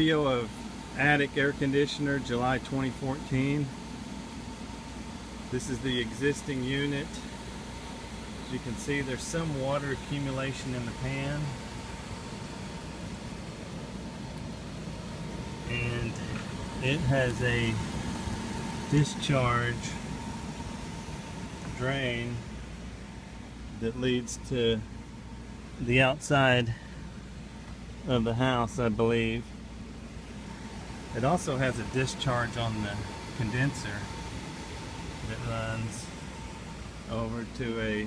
video of attic air conditioner, July 2014. This is the existing unit. As you can see, there's some water accumulation in the pan. And it has a discharge drain that leads to the outside of the house, I believe. It also has a discharge on the condenser that runs over to a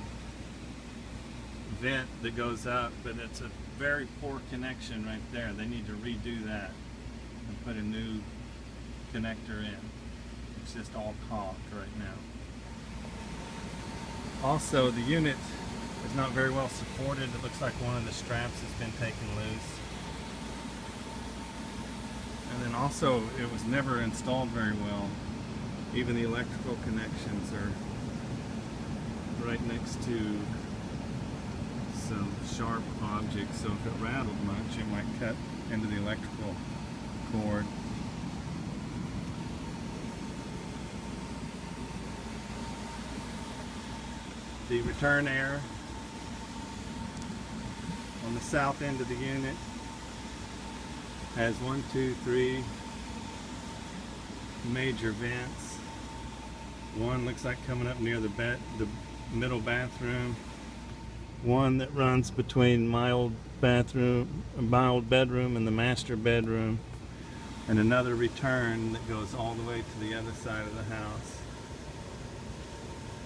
vent that goes up, but it's a very poor connection right there. They need to redo that and put a new connector in. It's just all caulked right now. Also, the unit is not very well supported. It looks like one of the straps has been taken loose. And then also, it was never installed very well. Even the electrical connections are right next to some sharp objects, so if it rattled much, it might cut into the electrical cord. The return air on the south end of the unit has 1, 2, 3 major vents. One looks like coming up near the middle bathroom. One that runs between mild bedroom and the master bedroom, and another return that goes all the way to the other side of the house,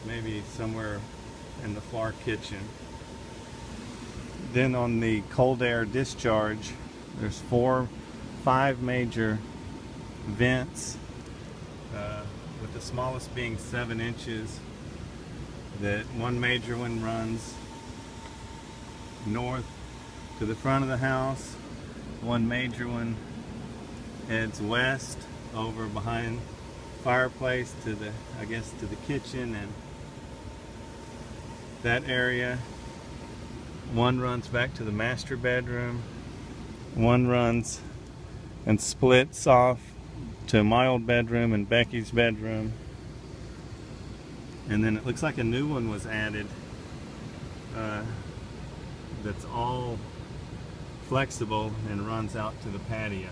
maybe somewhere in the far kitchen. Then on the cold air discharge, there's 5 major vents, with the smallest being 7 inches. That one major one runs north to the front of the house. One major one heads west over behind fireplace to the, I guess, to the kitchen and that area. One runs back to the master bedroom. One runs and splits off to my old bedroom and Becky's bedroom. And then it looks like a new one was added that's all flexible and runs out to the patio.